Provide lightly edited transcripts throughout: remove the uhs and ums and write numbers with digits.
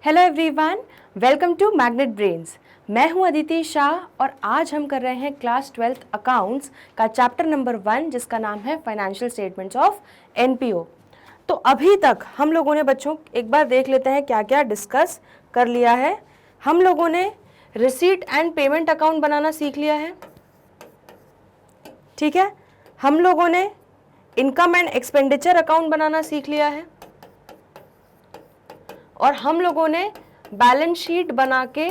Hello everyone, welcome to Magnet Brains. मैं हूं अदिति शाह और आज हम कर रहे हैं क्लास 12th अकाउंट्स का चैप्टर नंबर 1 जिसका नाम है फाइनेंशियल स्टेटमेंट्स ऑफ एनपीओ। तो अभी तक हम लोगों ने बच्चों एक बार देख लेते हैं क्या क्या डिस्कस कर लिया है। हम लोगों ने रिसीट एंड पेमेंट अकाउंट बनाना सीख लिया है, ठीक है। हम लोगों ने इनकम एंड एक्सपेंडिचर अकाउंट बनाना सीख लिया है और हम लोगों ने बैलेंस शीट बना के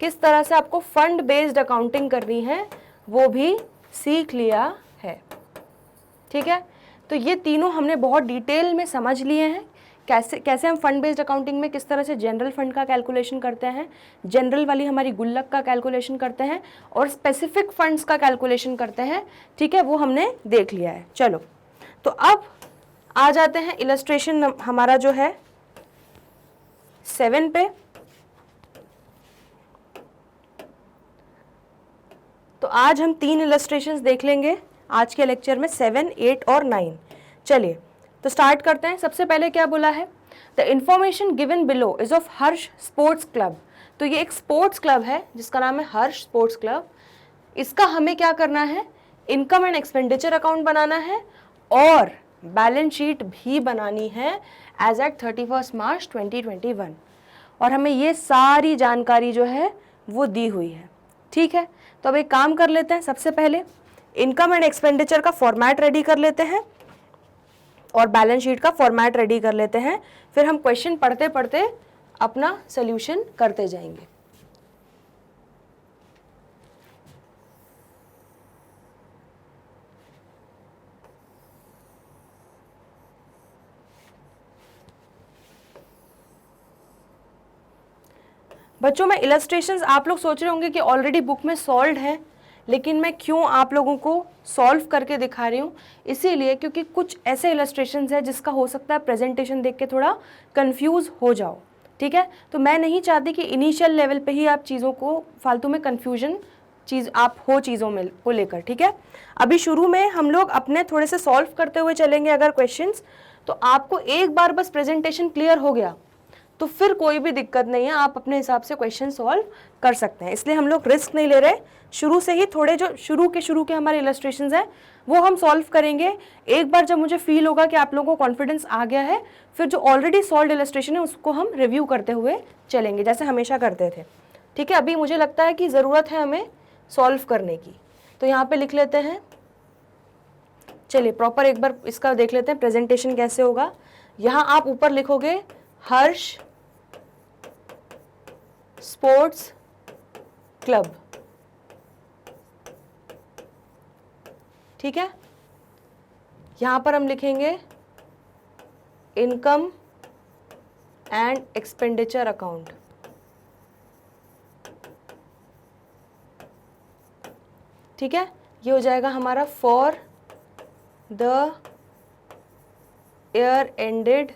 किस तरह से आपको फंड बेस्ड अकाउंटिंग करनी है वो भी सीख लिया है, ठीक है। तो ये तीनों हमने बहुत डिटेल में समझ लिए हैं, कैसे कैसे हम फंड बेस्ड अकाउंटिंग में किस तरह से जनरल फंड का कैलकुलेशन करते हैं, जनरल वाली हमारी गुल्लक का कैलकुलेशन करते हैं और स्पेसिफिक फंड्स का कैलकुलेशन करते हैं, ठीक है। वो हमने देख लिया है। चलो, तो अब आ जाते हैं इलस्ट्रेशन हमारा जो है 7 पे। तो आज हम 3 इलस्ट्रेशंस देख लेंगे आज के लेक्चर में, 7, 8 और 9। चलिए तो स्टार्ट करते हैं। सबसे पहले क्या बोला है, the information given below is of Harsh sports club. तो ये एक स्पोर्ट्स क्लब है जिसका नाम है हर्ष स्पोर्ट्स क्लब। इसका हमें क्या करना है, इनकम एंड एक्सपेंडिचर अकाउंट बनाना है और बैलेंस शीट भी बनानी है एज एट 31 मार्च 2021। और हमें ये सारी जानकारी जो है वो दी हुई है, ठीक है। तो अब एक काम कर लेते हैं, सबसे पहले इनकम एंड एक्सपेंडिचर का फॉर्मेट रेडी कर लेते हैं और बैलेंस शीट का फॉर्मेट रेडी कर लेते हैं, फिर हम क्वेश्चन पढ़ते पढ़ते अपना सोल्यूशन करते जाएंगे। बच्चों में इलस्ट्रेशंस आप लोग सोच रहे होंगे कि ऑलरेडी बुक में सॉल्व है, लेकिन मैं क्यों आप लोगों को सॉल्व करके दिखा रही हूँ, इसीलिए क्योंकि कुछ ऐसे इलस्ट्रेशंस है जिसका हो सकता है प्रेजेंटेशन देख के थोड़ा कंफ्यूज हो जाओ, ठीक है। तो मैं नहीं चाहती कि इनिशियल लेवल पे ही आप चीज़ों को फालतू में कन्फ्यूजन आप हो चीज़ों में को लेकर, ठीक है। अभी शुरू में हम लोग अपने थोड़े से सॉल्व करते हुए चलेंगे अगर क्वेश्चंस, तो आपको एक बार बस प्रेजेंटेशन क्लियर हो गया तो फिर कोई भी दिक्कत नहीं है, आप अपने हिसाब से क्वेश्चन सॉल्व कर सकते हैं। इसलिए हम लोग रिस्क नहीं ले रहे, शुरू से ही थोड़े जो शुरू के हमारे इलस्ट्रेशंस हैं वो हम सॉल्व करेंगे। एक बार जब मुझे फील होगा कि आप लोगों को कॉन्फिडेंस आ गया है, फिर जो ऑलरेडी सॉल्व इलस्ट्रेशन है उसको हम रिव्यू करते हुए चलेंगे जैसे हमेशा करते थे, ठीक है। अभी मुझे लगता है कि ज़रूरत है हमें सॉल्व करने की, तो यहाँ पर लिख लेते हैं। चलिए प्रॉपर एक बार इसका देख लेते हैं प्रेजेंटेशन कैसे होगा। यहाँ आप ऊपर लिखोगे हर्ष स्पोर्ट्स क्लब, ठीक है। यहां पर हम लिखेंगे इनकम एंड एक्सपेंडिचर अकाउंट, ठीक है। ये हो जाएगा हमारा फॉर द ईयर एंडेड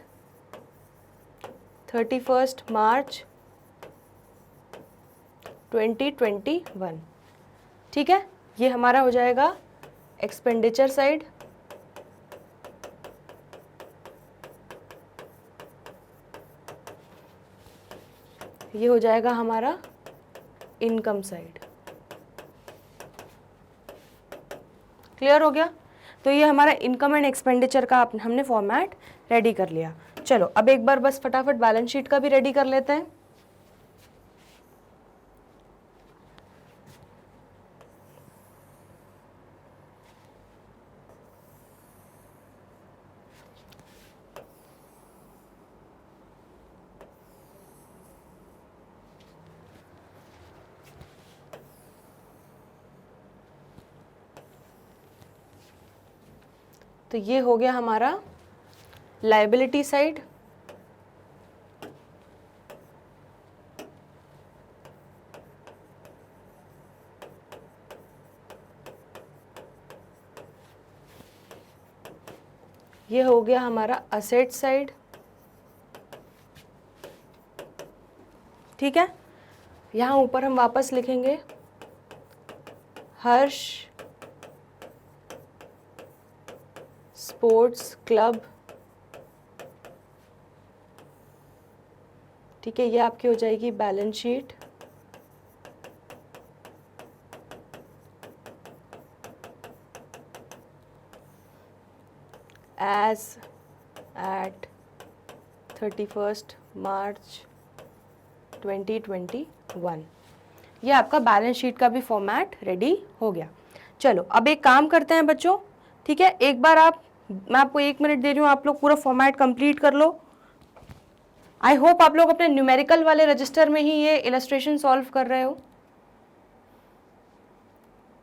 31 मार्च 2021, ठीक है। ये हमारा हो जाएगा एक्सपेंडिचर साइड, ये हो जाएगा हमारा इनकम साइड। क्लियर हो गया। तो ये हमारा इनकम एंड एक्सपेंडिचर का हमने फॉर्मेट रेडी कर लिया। चलो अब एक बार बस फटाफट बैलेंस शीट का भी रेडी कर लेते हैं। तो ये हो गया हमारा लायबिलिटी साइड, ये हो गया हमारा असेट साइड, ठीक है। यहाँ ऊपर हम वापस लिखेंगे हर्ष स्पोर्ट्स क्लब ठीक है, ये आपकी हो जाएगी बैलेंस शीट। एज एट 31 मार्च 2021। ये आपका बैलेंस शीट का भी फॉर्मेट रेडी हो गया। चलो अब एक काम करते हैं बच्चों, ठीक है, एक बार मैं आपको 1 मिनट दे रही हूँ, आप लोग पूरा फॉर्मेट कंप्लीट कर लो। आई होप आप लोग अपने न्यूमेरिकल वाले रजिस्टर में ही ये इलस्ट्रेशन सॉल्व कर रहे हो।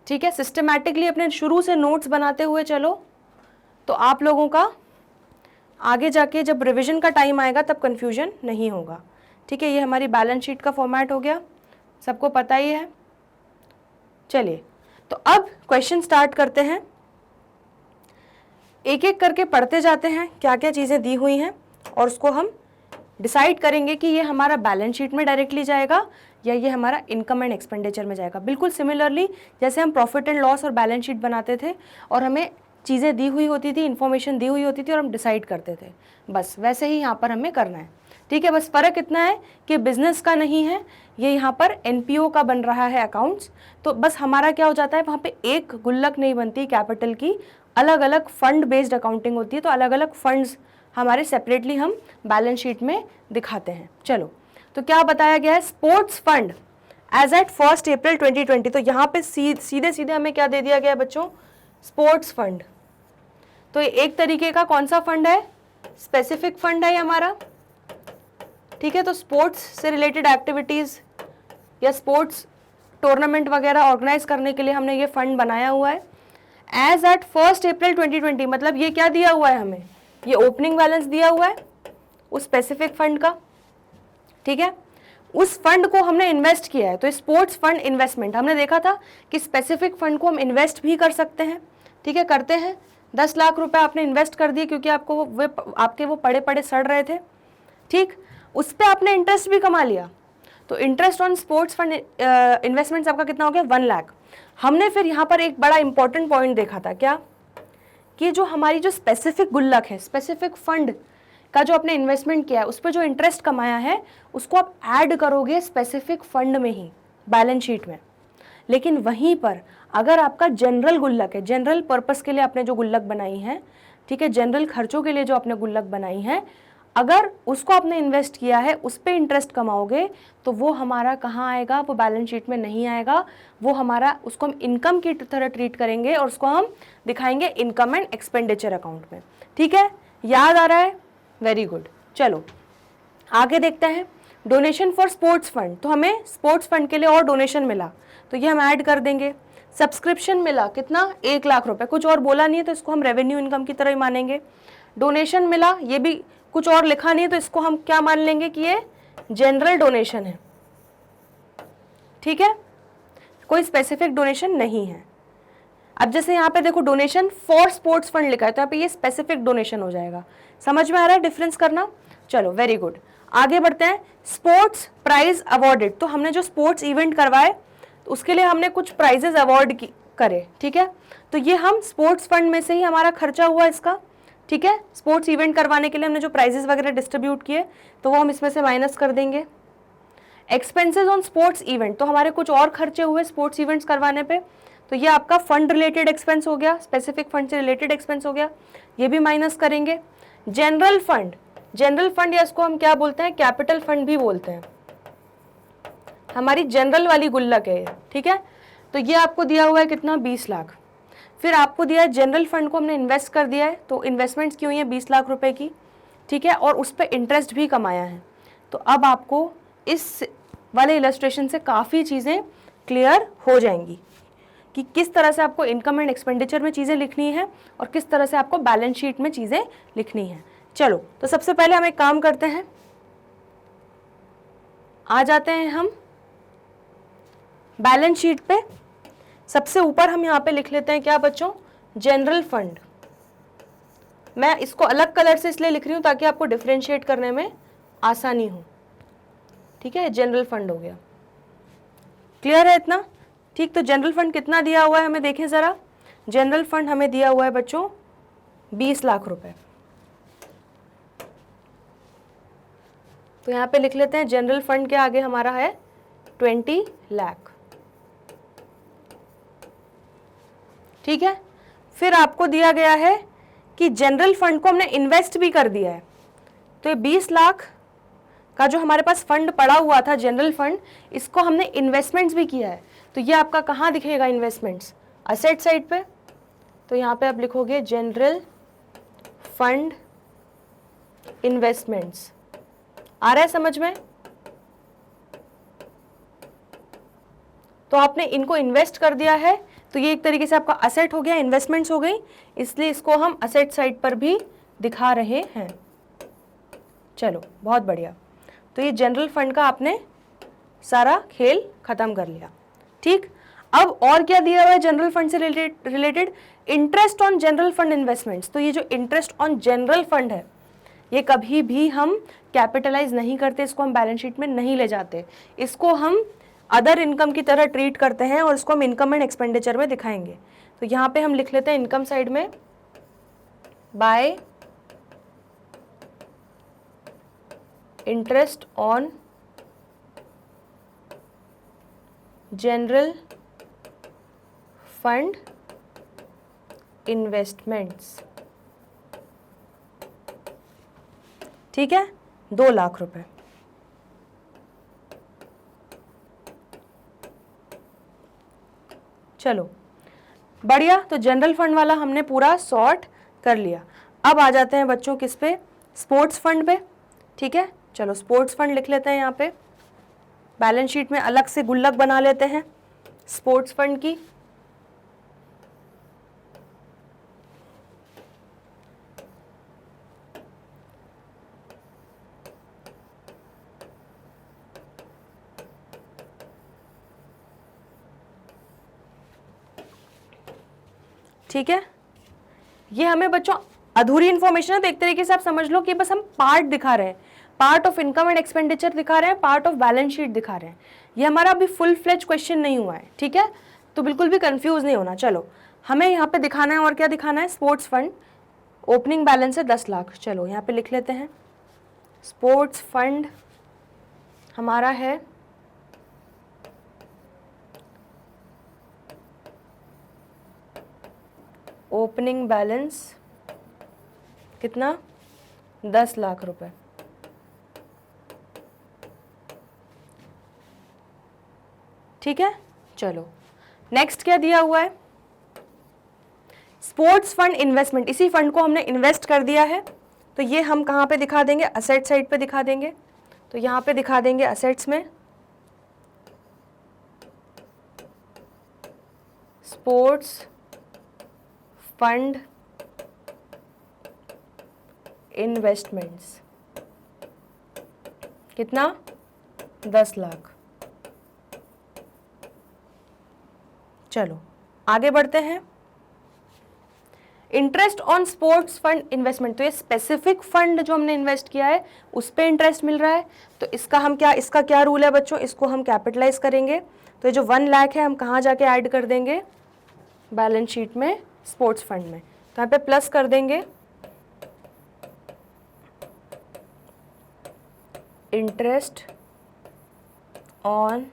ठीक है, सिस्टमैटिकली अपने शुरू से नोट्स बनाते हुए चलो, तो आप लोगों का आगे जाके जब रिवीजन का टाइम आएगा तब कंफ्यूजन नहीं होगा। ठीक है, ये हमारी बैलेंस शीट का फॉर्मेट हो गया, सबको पता ही है। चलिए तो अब क्वेश्चन स्टार्ट करते हैं, एक एक करके पढ़ते जाते हैं क्या क्या चीज़ें दी हुई हैं, और उसको हम डिसाइड करेंगे कि ये हमारा बैलेंस शीट में डायरेक्टली जाएगा या ये हमारा इनकम एंड एक्सपेंडिचर में जाएगा। बिल्कुल सिमिलरली जैसे हम प्रॉफिट एंड लॉस और बैलेंस शीट बनाते थे और हमें चीज़ें दी हुई होती थी, इन्फॉर्मेशन दी हुई होती थी और हम डिसाइड करते थे, बस वैसे ही यहाँ पर हमें करना है। ठीक है, बस फ़र्क इतना है कि बिजनेस का नहीं है, ये यहाँ पर एनपीओ का बन रहा है अकाउंट्स। तो बस हमारा क्या हो जाता है, वहाँ पे एक गुल्लक नहीं बनती कैपिटल की, अलग अलग फंड बेस्ड अकाउंटिंग होती है, तो अलग अलग फंड्स हमारे सेपरेटली हम बैलेंस शीट में दिखाते हैं। चलो तो क्या बताया गया है, स्पोर्ट्स फंड एज एट 1 अप्रैल 2020। तो यहाँ पे सीधे सीधे हमें क्या दे दिया गया है बच्चों, स्पोर्ट्स फंड। तो ये एक तरीके का कौन सा फंड है, स्पेसिफिक फंड है ये हमारा। ठीक है, तो स्पोर्ट्स से रिलेटेड एक्टिविटीज़ या स्पोर्ट्स टूर्नामेंट वगैरह ऑर्गेनाइज करने के लिए हमने ये फंड बनाया हुआ है। एज एट 1 अप्रैल 2020, मतलब ये क्या दिया हुआ है हमें, ये ओपनिंग बैलेंस दिया हुआ है उस स्पेसिफिक फंड का। ठीक है, उस फंड को हमने इन्वेस्ट किया है, तो स्पोर्ट्स फंड इन्वेस्टमेंट हमने देखा था कि स्पेसिफिक फंड को हम इन्वेस्ट भी कर सकते हैं। ठीक है, करते हैं। 10 लाख रुपए आपने इन्वेस्ट कर दिए क्योंकि आपके वो पड़े पड़े सड़ रहे थे। ठीक, उस पर आपने इंटरेस्ट भी कमा लिया, तो interest on sports fund investments आपका कितना हो गया, 1 लाख। हमने फिर यहाँ पर एक बड़ा इंपॉर्टेंट पॉइंट देखा था, क्या कि जो हमारी जो स्पेसिफिक गुल्लक है, स्पेसिफिक फंड का जो आपने इन्वेस्टमेंट किया है उस पर जो इंटरेस्ट कमाया है उसको आप ऐड करोगे स्पेसिफिक फंड में ही बैलेंस शीट में। लेकिन वहीं पर अगर आपका जनरल गुल्लक है, जनरल पर्पस के लिए आपने जो गुल्लक बनाई है, ठीक है, जनरल खर्चों के लिए जो आपने गुल्लक बनाई है, अगर उसको आपने इन्वेस्ट किया है, उस पर इंटरेस्ट कमाओगे तो वो हमारा कहाँ आएगा, वो बैलेंस शीट में नहीं आएगा, वो हमारा, उसको हम इनकम की तरह ट्रीट करेंगे और उसको हम दिखाएंगे इनकम एंड एक्सपेंडिचर अकाउंट में। ठीक है, याद आ रहा है, वेरी गुड। चलो आगे देखते हैं, डोनेशन फॉर स्पोर्ट्स फंड। तो हमें स्पोर्ट्स फंड के लिए और डोनेशन मिला तो ये हम ऐड कर देंगे। सब्सक्रिप्शन मिला कितना, 1 लाख रुपए, कुछ और बोला नहीं है तो इसको हम रेवेन्यू इनकम की तरह ही मानेंगे। डोनेशन मिला, ये भी कुछ और लिखा नहीं है तो इसको हम क्या मान लेंगे कि ये जनरल डोनेशन है। ठीक है, कोई स्पेसिफिक डोनेशन नहीं है। अब जैसे यहाँ पे देखो डोनेशन फॉर स्पोर्ट्स फंड लिखा है तो यहाँ पे ये स्पेसिफिक डोनेशन हो जाएगा। समझ में आ रहा है डिफरेंस करना? चलो वेरी गुड, आगे बढ़ते हैं। स्पोर्ट्स प्राइज अवॉर्डेड, तो हमने जो स्पोर्ट्स इवेंट करवाए तो उसके लिए हमने कुछ प्राइजेस अवॉर्ड करे। ठीक है, तो ये हम स्पोर्ट्स फंड में से ही हमारा खर्चा हुआ इसका। ठीक है, स्पोर्ट्स इवेंट करवाने के लिए हमने जो प्राइजेस वगैरह डिस्ट्रीब्यूट किए तो वो हम इसमें से माइनस कर देंगे। एक्सपेंसेस ऑन स्पोर्ट्स इवेंट, तो हमारे कुछ और खर्चे हुए स्पोर्ट्स इवेंट्स करवाने पे, तो ये आपका फंड रिलेटेड एक्सपेंस हो गया, स्पेसिफिक फंड से रिलेटेड एक्सपेंस हो गया, ये भी माइनस करेंगे। जनरल फंड, जनरल फंड या इसको हम क्या बोलते हैं, कैपिटल फंड भी बोलते हैं, हमारी जनरल वाली गुल्लक है। ठीक है, तो ये आपको दिया हुआ है कितना, 20 लाख। फिर आपको दिया है जनरल फंड को हमने इन्वेस्ट कर दिया है, तो इन्वेस्टमेंट्स की हुई है 20 लाख रुपए की। ठीक है, और उस पर इंटरेस्ट भी कमाया है। तो अब आपको इस वाले इलस्ट्रेशन से काफ़ी चीज़ें क्लियर हो जाएंगी कि किस तरह से आपको इनकम एंड एक्सपेंडिचर में चीज़ें लिखनी है और किस तरह से आपको बैलेंस शीट में चीज़ें लिखनी है। चलो तो सबसे पहले हम एक काम करते हैं, आ जाते हैं हम बैलेंस शीट पे। सबसे ऊपर हम यहाँ पे लिख लेते हैं क्या बच्चों, जनरल फंड। मैं इसको अलग कलर से इसलिए लिख रही हूँ ताकि आपको डिफरेंशिएट करने में आसानी हो। ठीक है, जनरल फंड हो गया, क्लियर है इतना? ठीक, तो जनरल फंड कितना दिया हुआ है हमें देखें ज़रा। जनरल फंड हमें दिया हुआ है बच्चों 20 लाख रुपए। तो यहाँ पे लिख लेते हैं जनरल फंड के आगे हमारा है 20 लाख। ठीक है, फिर आपको दिया गया है कि जनरल फंड को हमने इन्वेस्ट भी कर दिया है, तो ये 20 लाख का जो हमारे पास फंड पड़ा हुआ था जनरल फंड, इसको हमने इन्वेस्टमेंट्स भी किया है। तो ये आपका कहाँ दिखेगा इन्वेस्टमेंट्स? असेट साइड पे। तो यहाँ पे आप लिखोगे जनरल फंड इन्वेस्टमेंट्स। आ रहा है समझ में? तो आपने इनको इन्वेस्ट कर दिया है, तो ये एक तरीके से आपका असेट हो गया, इन्वेस्टमेंट्स हो गई, इसलिए इसको हम असेट साइड पर भी दिखा रहे हैं। चलो बहुत बढ़िया। तो ये जनरल फंड का आपने सारा खेल खत्म कर लिया। ठीक, अब और क्या दिया हुआ है जनरल फंड से related? Interest on general fund investments. तो ये जो इंटरेस्ट ऑन जनरल फंड है, ये कभी भी हम कैपिटलाइज नहीं करते, इसको हम बैलेंस शीट में नहीं ले जाते, इसको हम अदर इनकम की तरह ट्रीट करते हैं और इसको हम इनकम एंड एक्सपेंडिचर में दिखाएंगे। तो यहाँ पे हम लिख लेते हैं इनकम साइड में bye interest on general fund investments. ठीक है, 2 लाख रुपए। चलो बढ़िया, तो जनरल फंड वाला हमने पूरा सॉर्ट कर लिया। अब आ जाते हैं बच्चों किस पे? स्पोर्ट्स फंड पे। ठीक है, चलो स्पोर्ट्स फंड लिख लेते हैं यहाँ पे, बैलेंस शीट में अलग से गुल्लक बना लेते हैं स्पोर्ट्स फंड की। ठीक है, ये हमें बच्चों अधूरी इंफॉर्मेशन है, तो एक तरीके से आप समझ लो कि बस हम पार्ट दिखा रहे हैं, part of income and expenditure दिखा रहे हैं, पार्ट ऑफ बैलेंस शीट दिखा रहे हैं। ये हमारा अभी फुल फ्लेज क्वेश्चन नहीं हुआ है। ठीक है, तो बिल्कुल भी कंफ्यूज नहीं होना। चलो हमें यहाँ पे दिखाना है, और क्या दिखाना है? स्पोर्ट्स फंड ओपनिंग बैलेंस है 10 लाख। चलो यहाँ पे लिख लेते हैं स्पोर्ट्स फंड हमारा है ओपनिंग बैलेंस कितना? 10 लाख रुपए। ठीक है, चलो नेक्स्ट क्या दिया हुआ है? Sports fund investment. इसी फंड को हमने इन्वेस्ट कर दिया है, तो ये हम कहाँ पे दिखा देंगे? असेट साइड पे दिखा देंगे। तो यहाँ पे दिखा देंगे असेट्स में स्पोर्ट्स फंड इन्वेस्टमेंट्स। कितना? 10 लाख। चलो आगे बढ़ते हैं। Interest on sports fund investment, तो ये स्पेसिफिक फंड जो हमने इन्वेस्ट किया है उस पे इंटरेस्ट मिल रहा है, तो इसका क्या रूल है बच्चों? इसको हम कैपिटलाइज करेंगे। तो ये जो 1 लाख है हम कहाँ जाके ऐड कर देंगे? बैलेंस शीट में स्पोर्ट्स फंड में। तो यहाँ पे प्लस कर देंगे interest on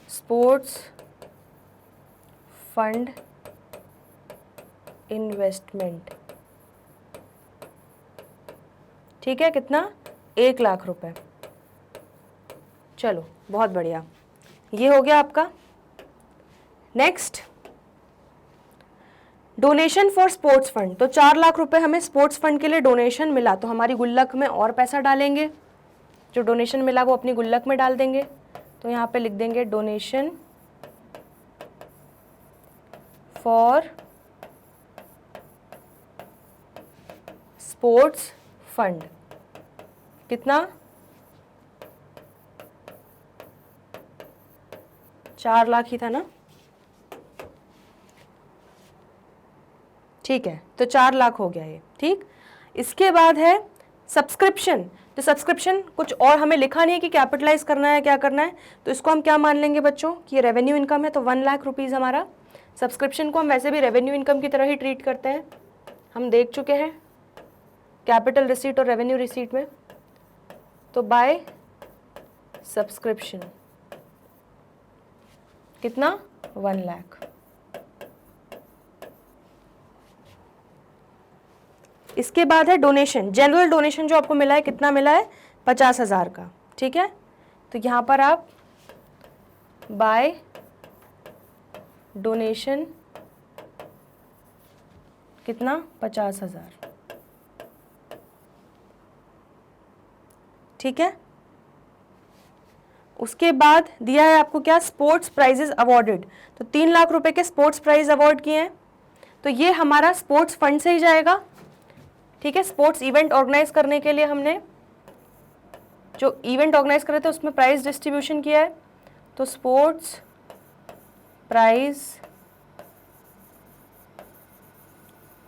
sports fund investment. ठीक है, कितना? 1 लाख रुपए। चलो बहुत बढ़िया, ये हो गया आपका। Next donation for sports fund. तो 4 लाख रुपए हमें स्पोर्ट्स फंड के लिए डोनेशन मिला, तो हमारी गुल्लक में और पैसा डालेंगे। जो डोनेशन मिला वो अपनी गुल्लक में डाल देंगे। तो यहाँ पे लिख देंगे डोनेशन फॉर स्पोर्ट्स फंड। कितना? 4 लाख ही था ना? ठीक है, तो 4 लाख हो गया ये। ठीक, इसके बाद है सब्सक्रिप्शन। तो सब्सक्रिप्शन कुछ और हमें लिखा नहीं है कि कैपिटलाइज करना है क्या करना है, तो इसको हम क्या मान लेंगे बच्चों कि ये रेवेन्यू इनकम है, तो 1 लाख रुपीज़ हमारा। सब्सक्रिप्शन को हम वैसे भी रेवेन्यू इनकम की तरह ही ट्रीट करते हैं, हम देख चुके हैं। कैपिटल रिसीट और रेवेन्यू रिसीट में? तो बाय सब्सक्रिप्शन कितना? 1 लाख। इसके बाद है डोनेशन, जनरल डोनेशन जो आपको मिला है, कितना मिला है? 50,000 का, ठीक है। तो यहाँ पर आप बाय डोनेशन कितना? 50,000, ठीक है। उसके बाद दिया है आपको क्या? स्पोर्ट्स प्राइजेस अवॉर्डेड, तो 3 लाख रुपए के स्पोर्ट्स प्राइज अवॉर्ड किए हैं, तो ये हमारा स्पोर्ट्स फंड से ही जाएगा, ठीक है। स्पोर्ट्स इवेंट ऑर्गेनाइज करने के लिए हमने जो इवेंट ऑर्गेनाइज करे थे उसमें प्राइज डिस्ट्रीब्यूशन किया है, तो स्पोर्ट्स प्राइज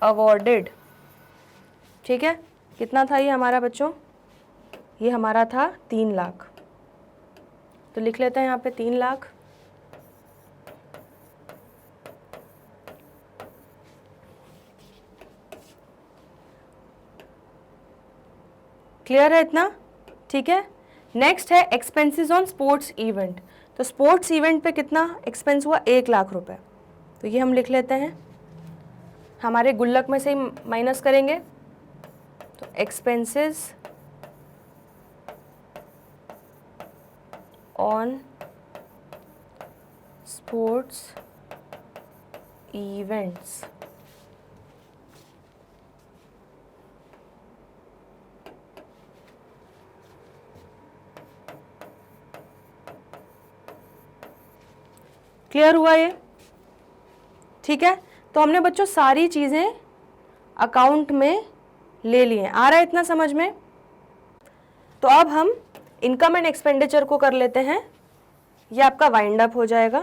अवॉर्डेड, ठीक है। कितना था ये हमारा बच्चों? ये हमारा था 3 लाख, तो लिख लेते हैं यहाँ पे 3 लाख। क्लियर है इतना? ठीक है। नेक्स्ट है एक्सपेंसेस ऑन स्पोर्ट्स इवेंट, तो स्पोर्ट्स इवेंट पे कितना एक्सपेंस हुआ? 1 लाख रुपए, तो ये हम लिख लेते हैं, हमारे गुल्लक में से ही माइनस करेंगे, तो expenses on sports events, clear हुआ ये? ठीक है। तो हमने बच्चों सारी चीजें अकाउंट में ले लिए, आ रहा है इतना समझ में? तो अब हम इनकम एंड एक्सपेंडिचर को कर लेते हैं, ये आपका वाइंड अप हो जाएगा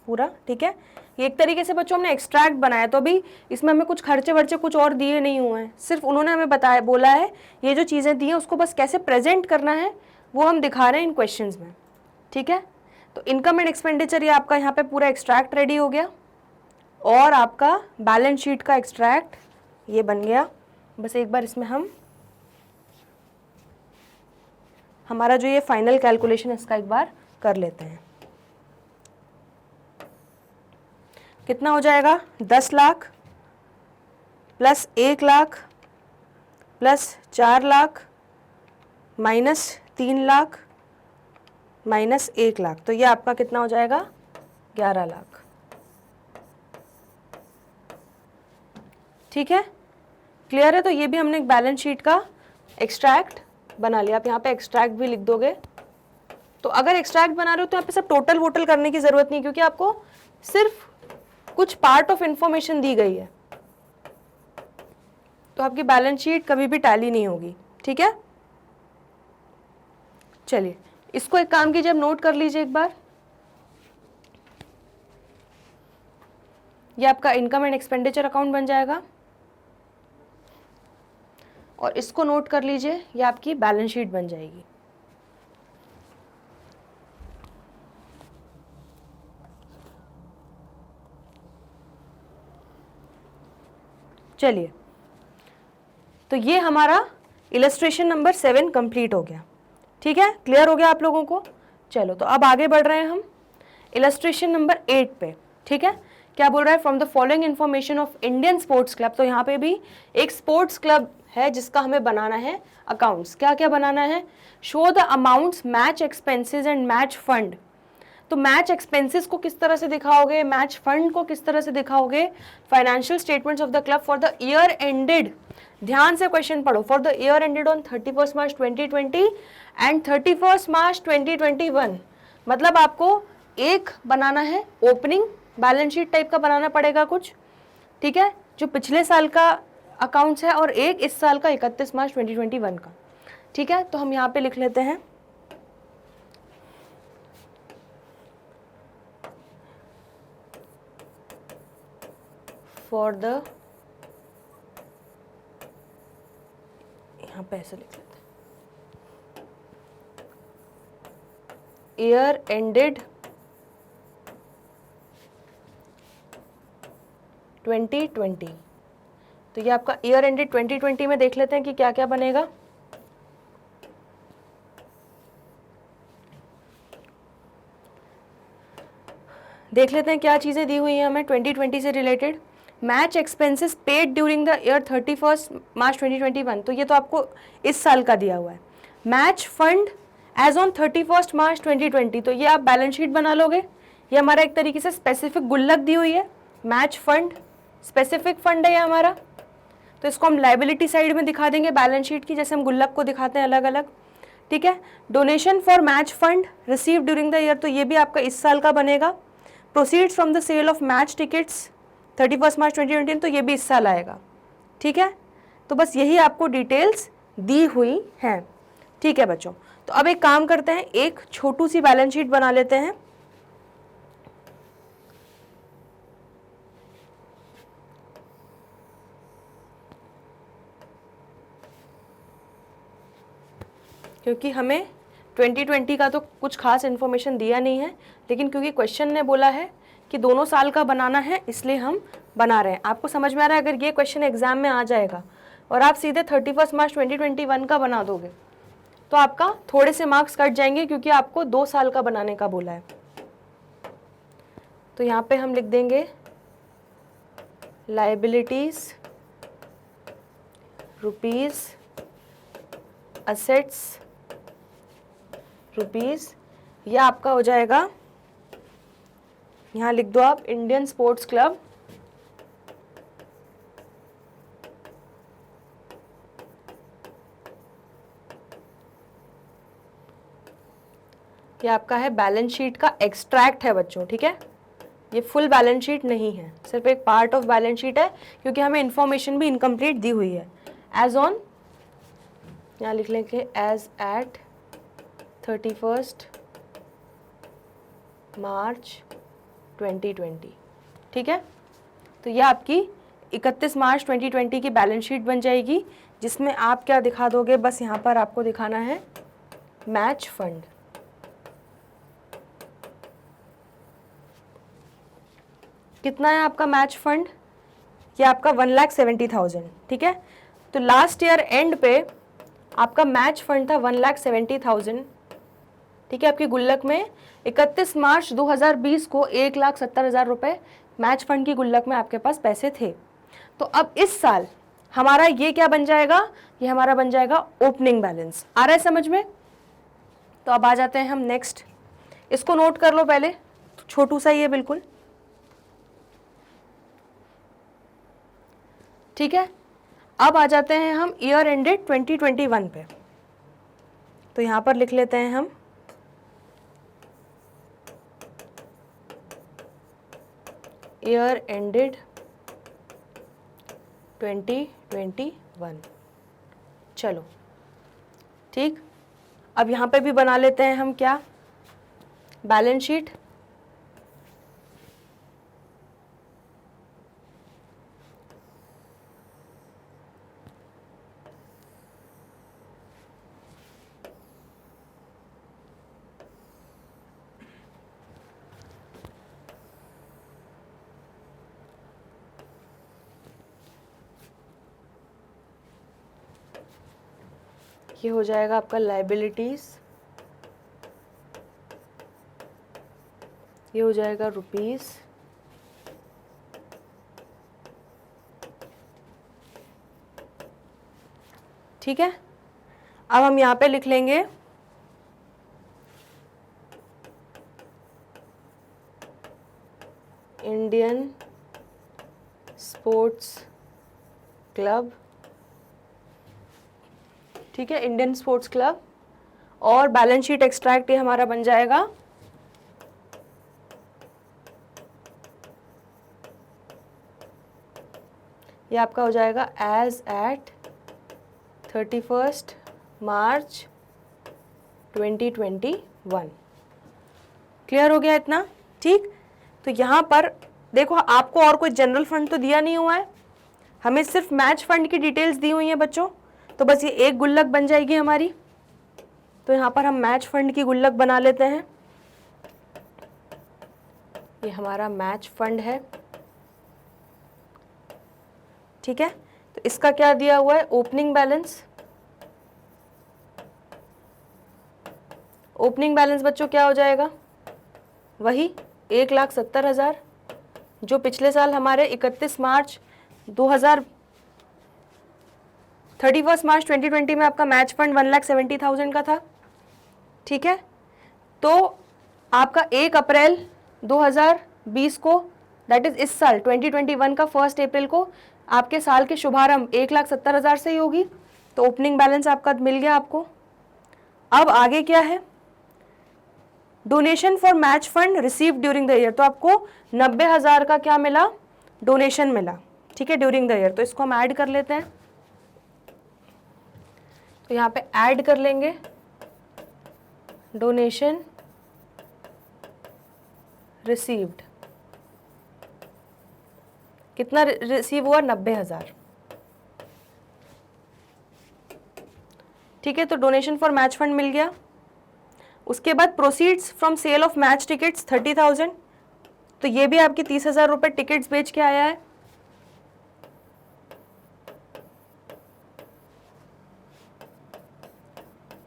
पूरा, ठीक है। ये एक तरीके से बच्चों हमने एक्सट्रैक्ट बनाया, तो अभी इसमें हमें कुछ खर्चे वर्चे कुछ और दिए नहीं हुए हैं, सिर्फ उन्होंने हमें बताया, बोला है ये जो चीज़ें दी हैं उसको बस कैसे प्रेजेंट करना है वो हम दिखा रहे हैं इन क्वेश्चंस में, ठीक है। तो इनकम एंड एक्सपेंडिचर ये आपका यहाँ पे पूरा एक्सट्रैक्ट रेडी हो गया, और आपका बैलेंस शीट का एक्सट्रैक्ट ये बन गया। बस एक बार इसमें हम हमारा जो ये फाइनल कैलकुलेशन है इसका एक बार कर लेते हैं। कितना हो जाएगा? 10 lakh plus 1 lakh plus 4 lakh minus 3 lakh minus 1 lakh, तो ये आपका कितना हो जाएगा? 11 लाख, ठीक है। क्लियर है? तो ये भी हमने एक बैलेंस शीट का एक्सट्रैक्ट बना लिया। आप यहाँ पे एक्सट्रैक्ट भी लिख दोगे, तो अगर एक्सट्रैक्ट बना रहे हो तो यहाँ पे सब टोटल वोटल करने की जरूरत नहीं, क्योंकि आपको सिर्फ कुछ पार्ट ऑफ इंफॉर्मेशन दी गई है, तो आपकी बैलेंस शीट कभी भी टैली नहीं होगी, ठीक है। चलिए इसको एक काम कीजिए, अब नोट कर लीजिए एक बार, ये आपका इनकम एंड एक्सपेंडिचर अकाउंट बन जाएगा, और इसको नोट कर लीजिए, ये आपकी बैलेंस शीट बन जाएगी। चलिए, तो ये हमारा इलस्ट्रेशन नंबर 7 कंप्लीट हो गया, ठीक है। क्लियर हो गया आप लोगों को? चलो तो अब आगे बढ़ रहे हैं हम इलस्ट्रेशन नंबर 8 पे, ठीक है। क्या बोल रहा है? From the following information of Indian sports club, तो यहाँ पे भी एक स्पोर्ट्स क्लब है जिसका हमें बनाना है अकाउंट्स। क्या क्या बनाना है? Show the amounts, match expenses and match fund. तो मैच एक्सपेंसेस को किस तरह से दिखाओगे, मैच फंड को किस तरह से दिखाओगे? Financial statements of the club for the year ended, ध्यान से क्वेश्चन पढ़ो, for the year ended on 31 March 2020 and 31 मार्च 2021। मतलब आपको एक बनाना है ओपनिंग बैलेंस शीट टाइप का बनाना पड़ेगा कुछ, ठीक है, जो पिछले साल का अकाउंट्स है, और एक इस साल का 31 मार्च 2021 का, ठीक है। तो हम यहाँ पे लिख लेते हैं फॉर द, यहाँ पे ऐसे लिख लेते हैं, ईयर एंडेड 2020, तो ये आपका ईयर एंडेड 2020 में देख लेते हैं कि क्या क्या बनेगा। देख लेते हैं क्या चीज़ें दी हुई हैं हमें 2020 से related. Match expenses paid during the year 31 मार्च 2021, तो ये तो आपको इस साल का दिया हुआ है। Match fund as on 31 March 2020, तो ये आप बैलेंस शीट बना लोगे। ये हमारा एक तरीके से स्पेसिफिक गुल्लक दी हुई है। मैच फंड स्पेसिफिक फंड है ये हमारा, तो इसको हम लाइबिलिटी साइड में दिखा देंगे बैलेंस शीट की, जैसे हम गुल्लक को दिखाते हैं अलग अलग। ठीक है, donation for match fund receive during the year, तो ये भी आपका इस साल का बनेगा। Proceeds from the sale of match tickets 31 March 2020, तो ये भी इस साल आएगा। ठीक है, तो बस यही आपको डिटेल्स दी हुई हैं। ठीक है बच्चों, तो अब एक काम करते हैं, एक छोटू सी बैलेंस शीट बना लेते हैं। क्योंकि हमें 2020 का तो कुछ खास इन्फॉर्मेशन दिया नहीं है, लेकिन क्योंकि क्वेश्चन ने बोला है कि दोनों साल का बनाना है, इसलिए हम बना रहे हैं। आपको समझ में आ रहा है, अगर ये क्वेश्चन एग्जाम में आ जाएगा और आप सीधे 31 मार्च 2021 का बना दोगे तो आपका थोड़े से मार्क्स कट जाएंगे, क्योंकि आपको 2 साल का बनाने का बोला है। तो यहाँ पे हम लिख देंगे लाइबिलिटीज रुपीज, असेट्स रुपीज, यह आपका हो जाएगा, यहाँ लिख दो आप इंडियन स्पोर्ट्स क्लब, ये आपका है बैलेंस शीट का एक्सट्रैक्ट है बच्चों। ठीक है, ये फुल बैलेंस शीट नहीं है, सिर्फ एक पार्ट ऑफ बैलेंस शीट है, क्योंकि हमें इंफॉर्मेशन भी इनकम्प्लीट दी हुई है। एज ऑन, यहाँ लिख लेंगे एज एट 31 मार्च 2020। ठीक है, तो ये आपकी 31 मार्च 2020 की बैलेंस शीट बन जाएगी, जिसमें आप क्या दिखा दोगे, बस यहाँ पर आपको दिखाना है मैच फंड। कितना है आपका मैच फंड, ये आपका 1,70,000। ठीक है, तो लास्ट ईयर एंड पे आपका मैच फंड था 1,70,000। ठीक है, आपकी गुल्लक में 31 मार्च 2020 को 1,70,000 रुपये मैच फंड की गुल्लक में आपके पास पैसे थे। तो अब इस साल हमारा ये क्या बन जाएगा, ये हमारा बन जाएगा ओपनिंग बैलेंस। आ रहा है समझ में? तो अब आ जाते हैं हम नेक्स्ट, इसको नोट कर लो पहले, छोटू सा ही है बिल्कुल। ठीक है, अब आ जाते हैं हम ईयर एंडेड 2021 पे। तो यहाँ पर लिख लेते हैं हम ईयर एंडेड 2021। चलो ठीक, अब यहाँ पे भी बना लेते हैं हम क्या, बैलेंस शीट। ये हो जाएगा आपका लाइबिलिटीज, ये हो जाएगा रुपीज, ठीक है। अब हम यहाँ पे लिख लेंगे इंडियन स्पोर्ट्स क्लब। ठीक है, इंडियन स्पोर्ट्स क्लब, और बैलेंस शीट एक्सट्रैक्ट ये हमारा बन जाएगा ये आपका हो जाएगा एज एट 31 मार्च 2021। क्लियर हो गया इतना? ठीक, तो यहाँ पर देखो आपको और कोई जनरल फंड तो दिया नहीं हुआ है, हमें सिर्फ मैच फंड की डिटेल्स दी हुई हैं बच्चों। तो बस ये एक गुल्लक बन जाएगी हमारी। तो यहाँ पर हम मैच फंड की गुल्लक बना लेते हैं। ये हमारा मैच फंड है। ठीक है, तो इसका क्या दिया हुआ है, ओपनिंग बैलेंस। ओपनिंग बैलेंस बच्चों क्या हो जाएगा, वही 1,70,000 जो पिछले साल हमारे 31 मार्च 2020 में आपका मैच फंड 1,70,000 का था। ठीक है, तो आपका 1 अप्रैल 2020 को, दैट इज इस साल 2021 का 1 अप्रैल को आपके साल के शुभारंभ 1,70,000 से ही होगी। तो ओपनिंग बैलेंस आपका मिल गया आपको। अब आगे क्या है, donation for match fund receive during the year. तो आपको 90,000 का क्या मिला, डोनेशन मिला। ठीक है, ड्यूरिंग द ईयर। तो इसको हम ऐड कर लेते हैं। तो यहाँ पे ऐड कर लेंगे डोनेशन रिसीव्ड, कितना रिसीव हुआ, 90,000। ठीक है, तो डोनेशन फॉर मैच फंड मिल गया। उसके बाद proceeds from sale of match tickets 30,000, तो ये भी आपकी 30,000 रुपये टिकट्स बेच के आया है।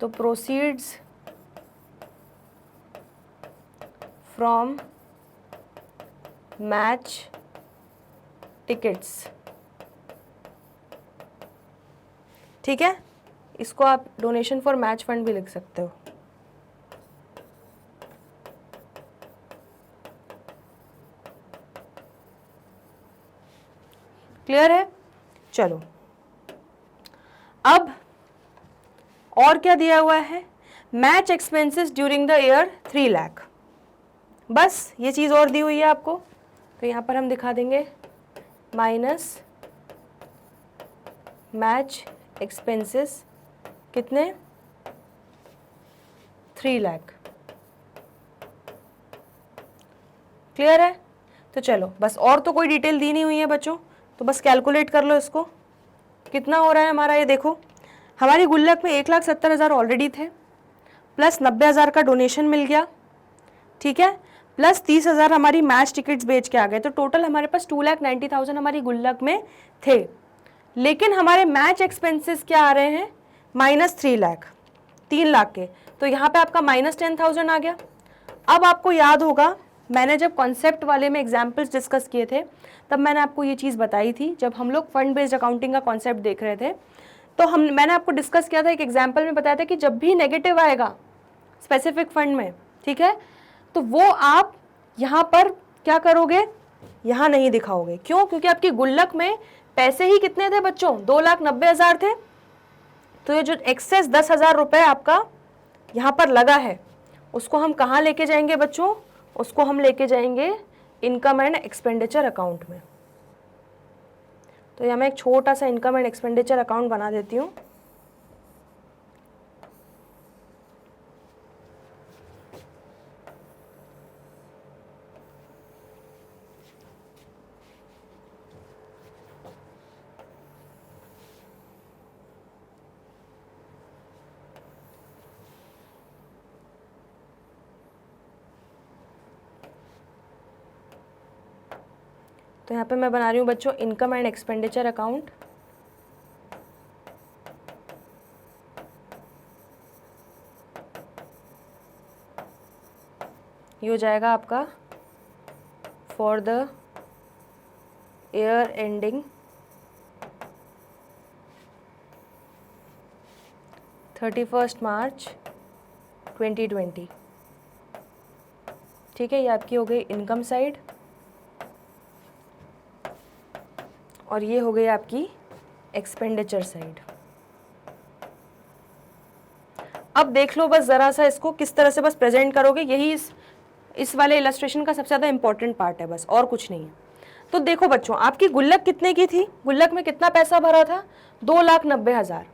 तो प्रोसीड्स फ्रॉम मैच टिकट्स, ठीक है, इसको आप डोनेशन फॉर मैच फंड भी लिख सकते हो। क्लियर है? चलो, अब और क्या दिया हुआ है, match expenses during the year 3 lakh, बस ये चीज़ और दी हुई है आपको। तो यहाँ पर हम दिखा देंगे माइनस मैच एक्सपेंसेस कितने, 3 लाख। क्लियर है? तो चलो, बस और तो कोई डिटेल दी नहीं हुई है बच्चों, तो बस कैलकुलेट कर लो इसको कितना हो रहा है हमारा। ये देखो, हमारी गुल्लक में 1,70,000 ऑलरेडी थे, प्लस 90,000 का डोनेशन मिल गया। ठीक है, प्लस 30,000 हमारी मैच टिकट्स बेच के आ गए। तो टोटल हमारे पास 2,90,000 हमारी गुल्लक में थे। लेकिन हमारे मैच एक्सपेंसेस क्या आ रहे हैं, माइनस 3 लाख, 3 लाख के। तो यहाँ पे आपका माइनस 10,000 आ गया। अब आपको याद होगा, मैंने जब कॉन्सेप्ट वाले में एग्जाम्पल्स डिस्कस किए थे, तब मैंने आपको ये चीज़ बताई थी। जब हम लोग फंड बेस्ड अकाउंटिंग का कॉन्सेप्ट देख रहे थे, तो मैंने आपको डिस्कस किया था, एक एग्जाम्पल में बताया था कि जब भी नेगेटिव आएगा स्पेसिफिक फंड में, ठीक है, तो वो आप यहाँ पर क्या करोगे, यहाँ नहीं दिखाओगे। क्यों? क्योंकि आपकी गुल्लक में पैसे ही कितने थे बच्चों, 2,90,000 थे। तो ये जो एक्सेस 10,000 रुपये आपका यहाँ पर लगा है, उसको हम कहाँ लेके जाएंगे बच्चों, उसको हम लेके जाएंगे इनकम एंड एक्सपेंडिचर अकाउंट में। तो यहाँ मैं एक छोटा सा इनकम एंड एक्सपेंडिचर अकाउंट बना देती हूँ। तो यहाँ पे मैं बना रही हूँ बच्चों इनकम एंड एक्सपेंडिचर अकाउंट। ये हो जाएगा आपका for the year ending 31 March 2020। ठीक है, ये आपकी हो गई इनकम साइड और ये हो गई आपकी एक्सपेंडिचर साइड। अब देख लो बस ज़रा सा इसको किस तरह से बस प्रेजेंट करोगे, यही इस वाले इलस्ट्रेशन का सबसे ज़्यादा इंपॉर्टेंट पार्ट है, बस और कुछ नहीं है। तो देखो बच्चों, आपकी गुल्लक कितने की थी, गुल्लक में कितना पैसा भरा था, 2,90,000।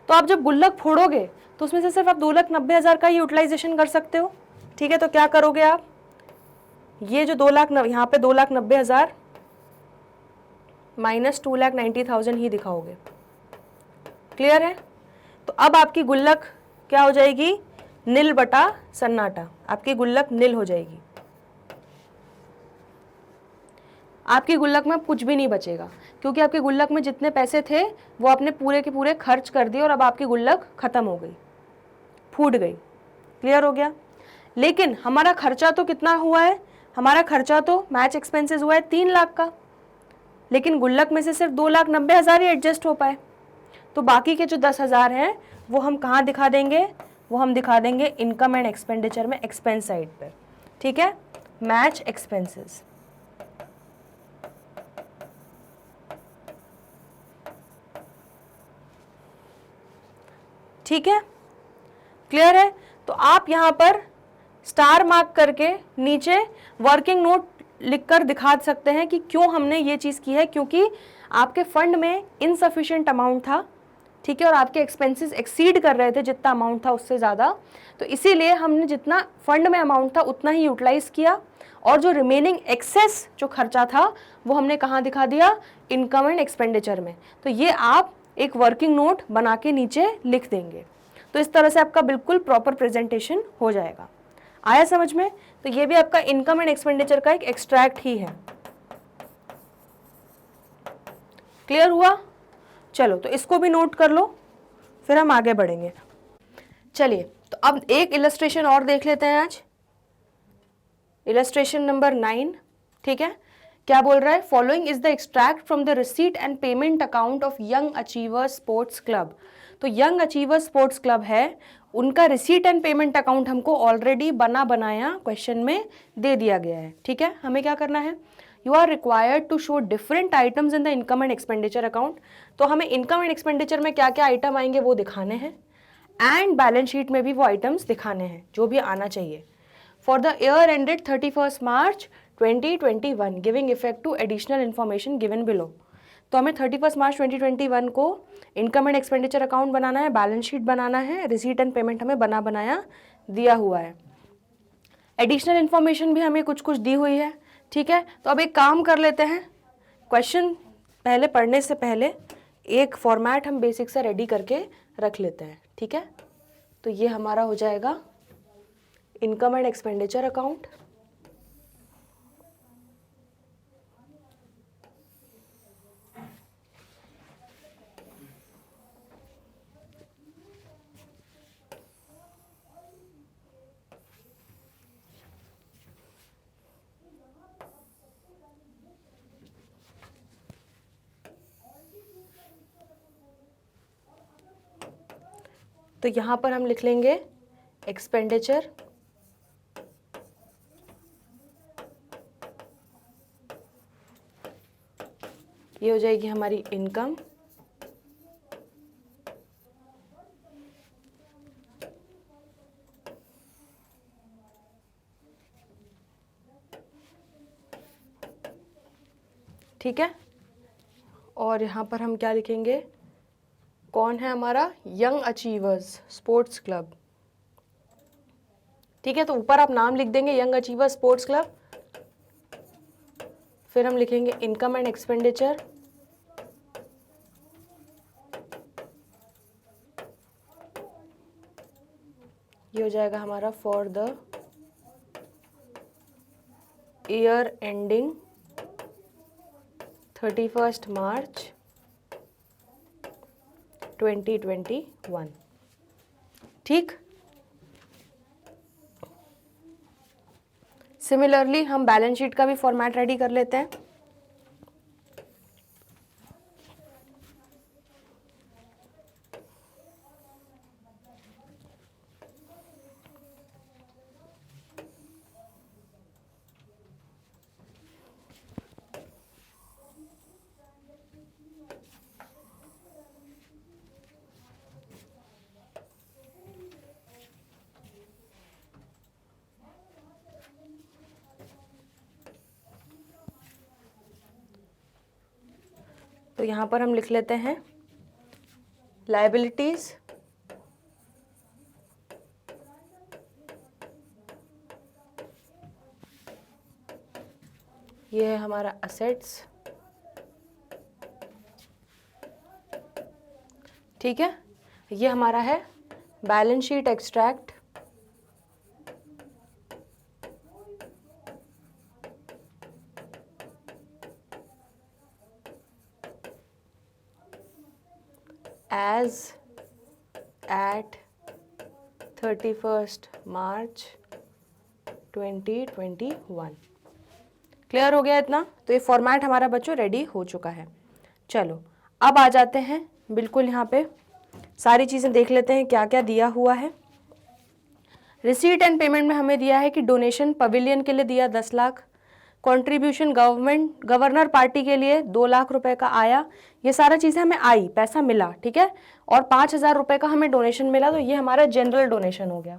तो आप जब गुल्लक फोड़ोगे तो उसमें से सिर्फ आप 2,90,000 का ही यूटिलाइजेशन कर सकते हो। ठीक है, तो क्या करोगे आप, ये जो 2 लाख, यहाँ पे 2,90,000 माइनस 2,90,000 ही दिखाओगे। क्लियर है? तो अब आपकी गुल्लक क्या हो जाएगी, नील बटा सन्नाटा, आपकी गुल्लक नील हो जाएगी। आपकी गुल्लक में कुछ भी नहीं बचेगा। क्योंकि आपके गुल्लक में जितने पैसे थे वो आपने पूरे के पूरे खर्च कर दिए और अब आपकी गुल्लक ख़त्म हो गई, फूट गई। क्लियर हो गया। लेकिन हमारा खर्चा तो कितना हुआ है, हमारा खर्चा तो मैच एक्सपेंसेस हुआ है 3 लाख का, लेकिन गुल्लक में से सिर्फ 2,90,000 ही एडजस्ट हो पाए। तो बाकी के जो 10,000 हैं वो हम कहाँ दिखा देंगे, वो हम दिखा देंगे इनकम एंड एक्सपेंडिचर में, एक्सपेंस साइड पर। ठीक है, मैच एक्सपेंसेस। ठीक है, क्लियर है। तो आप यहाँ पर स्टार मार्क करके नीचे वर्किंग नोट लिखकर दिखा सकते हैं कि क्यों हमने ये चीज़ की है, क्योंकि आपके फंड में इनसफिशिएंट अमाउंट था, ठीक है, और आपके एक्सपेंसेस एक्सीड कर रहे थे जितना अमाउंट था उससे ज़्यादा, तो इसीलिए हमने जितना फंड में अमाउंट था उतना ही यूटिलाइज किया, और जो रिमेनिंग एक्सेस जो खर्चा था वो हमने कहाँ दिखा दिया, इनकम एंड एक्सपेंडिचर में। तो ये आप एक वर्किंग नोट बना के नीचे लिख देंगे, तो इस तरह से आपका बिल्कुल प्रॉपर प्रेजेंटेशन हो जाएगा। आया समझ में। तो ये भी आपका इनकम एंड एक्सपेंडिचर का एक एक्सट्रैक्ट ही है। क्लियर हुआ। चलो तो इसको भी नोट कर लो, फिर हम आगे बढ़ेंगे। चलिए तो अब एक इलस्ट्रेशन और देख लेते हैं आज, इलस्ट्रेशन नंबर 9। ठीक है, क्या बोल रहा है, following is the extract from the receipt and payment account of young achievers sports club. तो यंग अचीवर्स स्पोर्ट्स क्लब है, उनका रिसीट एंड पेमेंट अकाउंट हमको ऑलरेडी बनाया क्वेश्चन में दे दिया गया है। ठीक है, हमें क्या करना है, you are required to show different items in the income and expenditure account. तो हमें इनकम एंड एक्सपेंडिचर में क्या क्या आइटम आएंगे वो दिखाने हैं, एंड बैलेंस शीट में भी वो आइटम्स दिखाने हैं जो भी आना चाहिए। For the year ended 31 March 2021 giving effect to additional information given below. तो हमें 31 मार्च 2021 को इनकम एंड एक्सपेंडिचर अकाउंट बनाना है, बैलेंस शीट बनाना है, रिसीट एंड पेमेंट हमें बनाया दिया हुआ है, एडिशनल इन्फॉर्मेशन भी हमें कुछ कुछ दी हुई है। ठीक है, तो अब एक काम कर लेते हैं, क्वेश्चन पहले पढ़ने से पहले एक फॉर्मेट हम बेसिक से रेडी करके रख लेते हैं। ठीक है, तो ये हमारा हो जाएगा इनकम एंड एक्सपेंडिचर अकाउंट, तो यहाँ पर हम लिख लेंगे एक्सपेंडिचर, ये हो जाएगी हमारी इनकम, ठीक है, और यहाँ पर हम क्या लिखेंगे, कौन है हमारा, यंग अचीवर्स स्पोर्ट्स क्लब। ठीक है, तो ऊपर आप नाम लिख देंगे यंग अचीवर्स स्पोर्ट्स क्लब, फिर हम लिखेंगे इनकम एंड एक्सपेंडिचर, ये हो जाएगा हमारा फॉर द ईयर एंडिंग 31 मार्च 2021। ठीक, सिमिलरली हम बैलेंस शीट का भी फॉर्मेट रेडी कर लेते हैं। तो यहाँ पर हम लिख लेते हैं लायबिलिटीज, ये है हमारा असेट्स। ठीक है, ये हमारा है balance sheet extract, as at 31 March 2021। Clear हो गया इतना? तो ये फॉर्मेट हमारा बच्चों रेडी हो चुका है। चलो अब आ जाते हैं बिल्कुल यहाँ पे सारी चीज़ें देख लेते हैं क्या क्या दिया हुआ है। रिसीट एंड पेमेंट में हमें दिया है कि डोनेशन पवेलियन के लिए दिया 10 लाख, कंट्रीब्यूशन गवर्नर पार्टी के लिए 2 लाख रुपए का आया। ये सारा चीज़ें हमें आई, पैसा मिला, ठीक है। और 5,000 रुपये का हमें डोनेशन मिला, तो ये हमारा जनरल डोनेशन हो गया,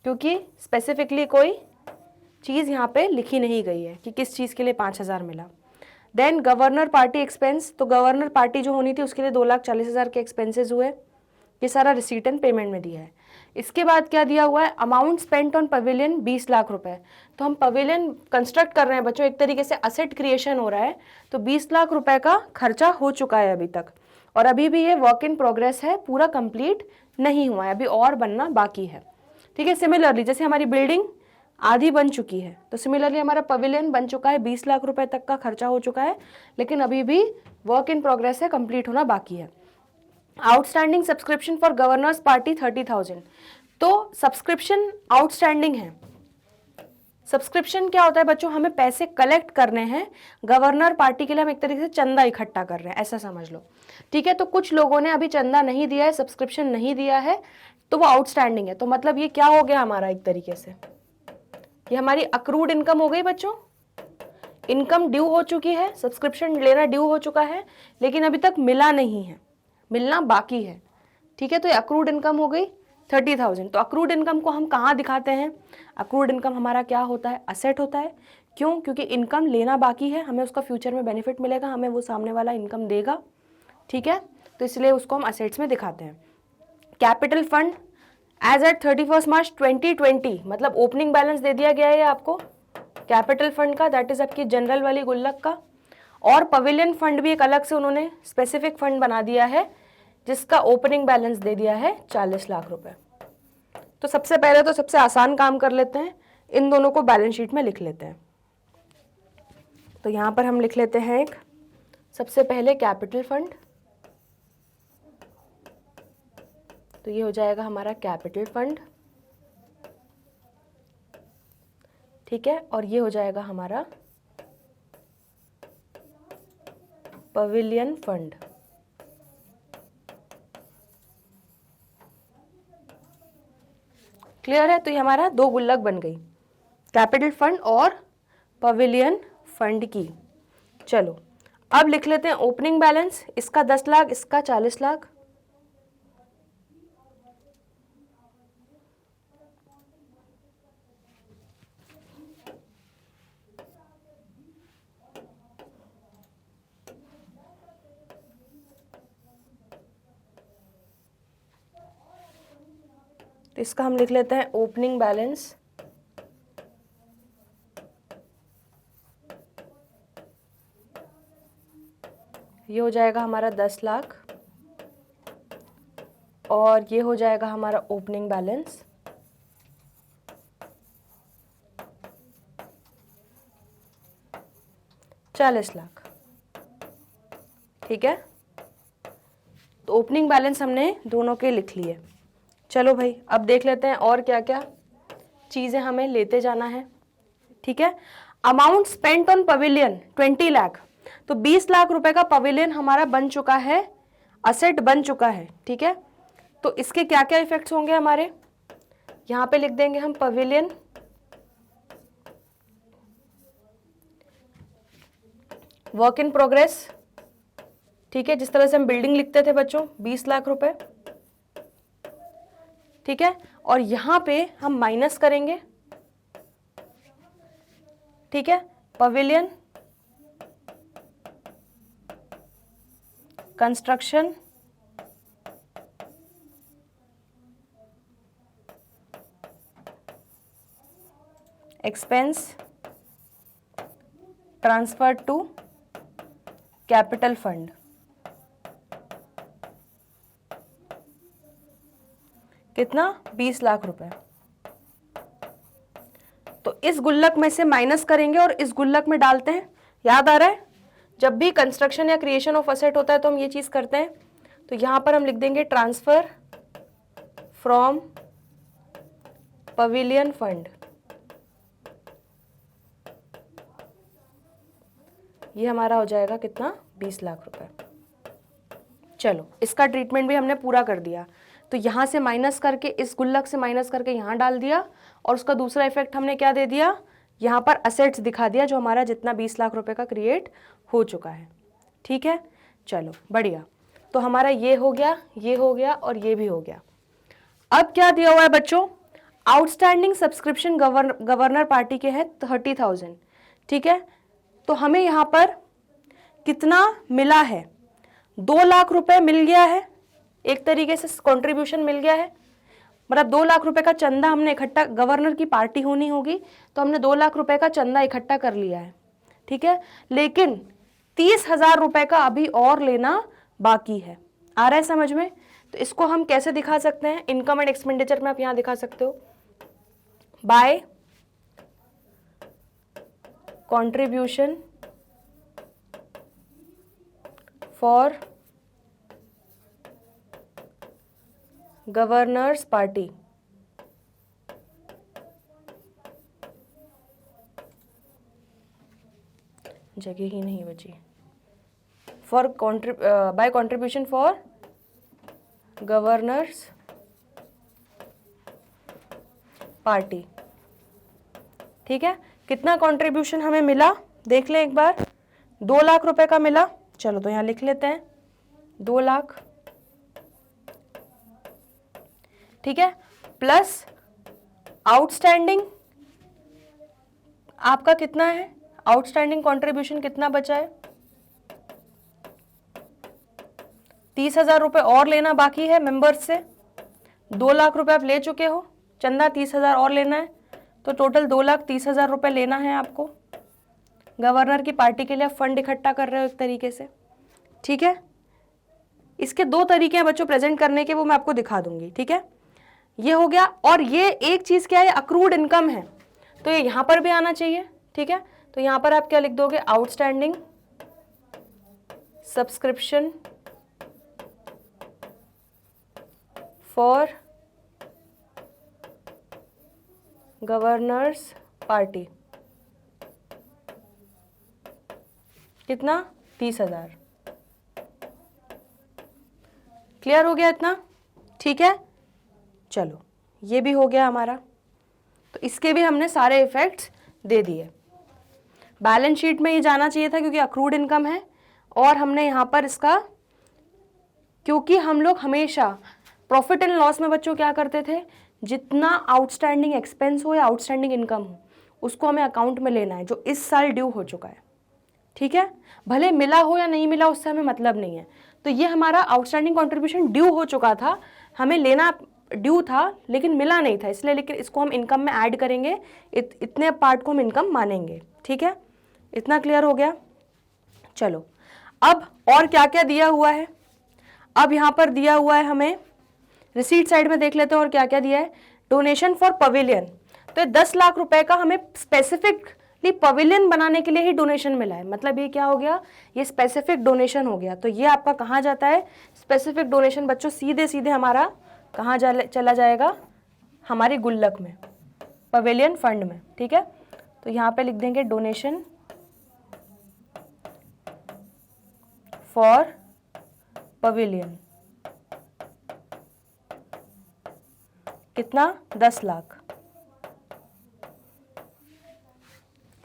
क्योंकि स्पेसिफिकली कोई चीज़ यहाँ पे लिखी नहीं गई है कि किस चीज़ के लिए 5,000 मिला। देन गवर्नर पार्टी एक्सपेंस, तो गवर्नर पार्टी जो होनी थी उसके लिए 2,40,000 के एक्सपेंसेस हुए। ये सारा रिसीट एंड पेमेंट में दिया है। इसके बाद क्या दिया हुआ है, amount spent on pavilion 20 lakh रुपए। तो हम पवेलियन कंस्ट्रक्ट कर रहे हैं बच्चों, एक तरीके से असेट क्रिएशन हो रहा है, तो 20 लाख रुपए का खर्चा हो चुका है अभी तक, और अभी भी ये वर्क इन प्रोग्रेस है, पूरा कंप्लीट नहीं हुआ है, अभी और बनना बाकी है, ठीक है। सिमिलरली जैसे हमारी बिल्डिंग आधी बन चुकी है, तो सिमिलरली हमारा पवेलियन बन चुका है, 20 लाख रुपए तक का खर्चा हो चुका है, लेकिन अभी भी वर्क इन प्रोग्रेस है, कंप्लीट होना बाकी है। Outstanding subscription for governors party 30,000, तो सब्सक्रिप्शन आउटस्टैंडिंग है। सब्सक्रिप्शन क्या होता है बच्चों, हमें पैसे कलेक्ट करने हैं गवर्नर पार्टी के लिए, हम एक तरीके से चंदा इकट्ठा कर रहे हैं, ऐसा समझ लो, ठीक है। तो कुछ लोगों ने अभी चंदा नहीं दिया है, सब्सक्रिप्शन नहीं दिया है, तो वो आउटस्टैंडिंग है। तो मतलब ये क्या हो गया हमारा, एक तरीके से ये हमारी अक्रूड इनकम हो गई बच्चों। इनकम ड्यू हो चुकी है, सब्सक्रिप्शन लेना ड्यू हो चुका है, लेकिन अभी तक मिला नहीं है, मिलना बाकी है, ठीक है। तो ये अक्रूड इनकम हो गई 30,000। तो अक्रूड इनकम को हम कहाँ दिखाते हैं, अक्रूड इनकम हमारा क्या होता है, असेट होता है। क्यों? क्योंकि इनकम लेना बाकी है, हमें उसका फ्यूचर में बेनिफिट मिलेगा, हमें वो सामने वाला इनकम देगा, ठीक है। तो इसलिए उसको हम असेट्स में दिखाते हैं। Capital fund as at 31 March 2020, मतलब ओपनिंग बैलेंस दे दिया गया है आपको कैपिटल फंड का, दैट इज आपकी जनरल वाली गुल्लक का। और पवेलियन फंड भी एक अलग से उन्होंने स्पेसिफिक फंड बना दिया है, जिसका ओपनिंग बैलेंस दे दिया है 40 लाख रुपए। तो सबसे पहले तो सबसे आसान काम कर लेते हैं, इन दोनों को बैलेंस शीट में लिख लेते हैं। तो यहाँ पर हम लिख लेते हैं एक, सबसे पहले कैपिटल फंड, तो ये हो जाएगा हमारा कैपिटल फंड, ठीक है। और ये हो जाएगा हमारा पवेलियन फंड, क्लियर है। तो ये हमारा दो गुल्लक बन गई, कैपिटल फंड और पवेलियन फंड की। चलो अब लिख लेते हैं ओपनिंग बैलेंस, इसका 10 लाख, इसका 40 लाख। तो इसका हम लिख लेते हैं ओपनिंग बैलेंस, ये हो जाएगा हमारा 10 लाख, और ये हो जाएगा हमारा ओपनिंग बैलेंस 40 लाख, ठीक है। तो ओपनिंग बैलेंस हमने दोनों के लिख लिए। चलो भाई अब देख लेते हैं और क्या क्या चीज़ें हमें लेते जाना है, ठीक है। Amount spent on pavilion 20 lakh, तो 20 लाख रुपए का पवेलियन हमारा बन चुका है, असेट बन चुका है, ठीक है। तो इसके क्या क्या इफेक्ट्स होंगे हमारे, यहाँ पे लिख देंगे हम पवेलियन वर्क इन प्रोग्रेस, ठीक है। जिस तरह से हम बिल्डिंग लिखते थे बच्चों 20 लाख रुपए, ठीक है। और यहां पे हम माइनस करेंगे, ठीक है, pavilion construction expense transfer to capital fund, कितना 20 लाख रुपए। तो इस गुल्लक में से माइनस करेंगे और इस गुल्लक में डालते हैं। याद आ रहा है, जब भी कंस्ट्रक्शन या क्रिएशन ऑफ असेट होता है तो हम ये चीज करते हैं, तो यहाँ पर हम लिख देंगे ट्रांसफर फ्रॉम पवेलियन फंड। ये हमारा हो जाएगा कितना, 20 लाख रुपए। चलो इसका ट्रीटमेंट भी हमने पूरा कर दिया। तो यहाँ से माइनस करके, इस गुल्लक से माइनस करके यहाँ डाल दिया, और उसका दूसरा इफेक्ट हमने क्या दे दिया, यहाँ पर असेट्स दिखा दिया जो हमारा जितना 20 लाख रुपए का क्रिएट हो चुका है। ठीक है, चलो बढ़िया। तो हमारा ये हो गया, ये हो गया, और ये भी हो गया। अब क्या दिया हुआ है बच्चों, आउटस्टैंडिंग सब्सक्रिप्शन गवर्नर पार्टी के हैं 30,000। ठीक है, तो हमें यहाँ पर कितना मिला है, 2 लाख रुपए मिल गया है, एक तरीके से कंट्रीब्यूशन मिल गया है। मतलब 2 लाख रुपए का चंदा हमने इकट्ठा, गवर्नर की पार्टी होनी होगी तो हमने 2 लाख रुपए का चंदा इकट्ठा कर लिया है। ठीक है, लेकिन 30,000 रुपए का अभी और लेना बाकी है। आ रहा है समझ में? तो इसको हम कैसे दिखा सकते हैं, इनकम एंड एक्सपेंडिचर में आप यहां दिखा सकते हो, by contribution for governors party. जगह ही नहीं बची, for by contribution for governors party. ठीक है, कितना कंट्रीब्यूशन हमें मिला देख लें एक बार, 2 लाख रुपए का मिला। चलो तो यहां लिख लेते हैं 2 लाख। ठीक है, प्लस आउटस्टैंडिंग आपका कितना है, आउटस्टैंडिंग कंट्रीब्यूशन कितना बचा है, 30,000 रुपए और लेना बाकी है मेंबर्स से। 2 लाख रुपए आप ले चुके हो, चंदा 30,000 और लेना है, तो टोटल 2,30,000 रुपए लेना है आपको। गवर्नर की पार्टी के लिए फंड इकट्ठा कर रहे हो एक तरीके से। ठीक है, इसके 2 तरीके हैं बच्चों प्रेजेंट करने के, वो मैं आपको दिखा दूंगी। ठीक है, ये हो गया। और ये एक चीज क्या है, अक्रूड इनकम है, तो ये यहां पर भी आना चाहिए। ठीक है, तो यहां पर आप क्या लिख दोगे, outstanding subscription for governors party, कितना, 30,000। क्लियर हो गया इतना? ठीक है, चलो ये भी हो गया हमारा। तो इसके भी हमने सारे इफेक्ट्स दे दिए। बैलेंस शीट में ये जाना चाहिए था क्योंकि अक्रूड इनकम है, और हमने यहाँ पर इसका, क्योंकि हम लोग हमेशा प्रॉफिट एंड लॉस में बच्चों क्या करते थे, जितना आउटस्टैंडिंग एक्सपेंस हो या आउटस्टैंडिंग इनकम हो उसको हमें अकाउंट में लेना है जो इस साल ड्यू हो चुका है। ठीक है, भले मिला हो या नहीं मिला उससे हमें मतलब नहीं है। तो ये हमारा आउटस्टैंडिंग कंट्रीब्यूशन ड्यू हो चुका था, हमें लेना ड्यू था लेकिन मिला नहीं था, इसलिए लेकिन इसको हम इनकम में ऐड करेंगे, इतने पार्ट को हम इनकम मानेंगे। ठीक है, इतना क्लियर हो गया? चलो अब और क्या क्या दिया हुआ है, अब यहाँ पर दिया हुआ है हमें रिसीट साइड में देख लेते हैं और क्या क्या दिया है। डोनेशन फॉर पवेलियन, तो ये 10 लाख रुपए का हमें स्पेसिफिकली पवेलियन बनाने के लिए ही डोनेशन मिला है। मतलब ये क्या हो गया, ये स्पेसिफिक डोनेशन हो गया। तो ये आपका कहाँ जाता है, स्पेसिफिक डोनेशन बच्चों सीधे सीधे हमारा कहाँ चला जाएगा, हमारी गुल्लक में, पवेलियन फंड में। ठीक है, तो यहाँ पे लिख देंगे डोनेशन फॉर पवेलियन, कितना, 10 लाख।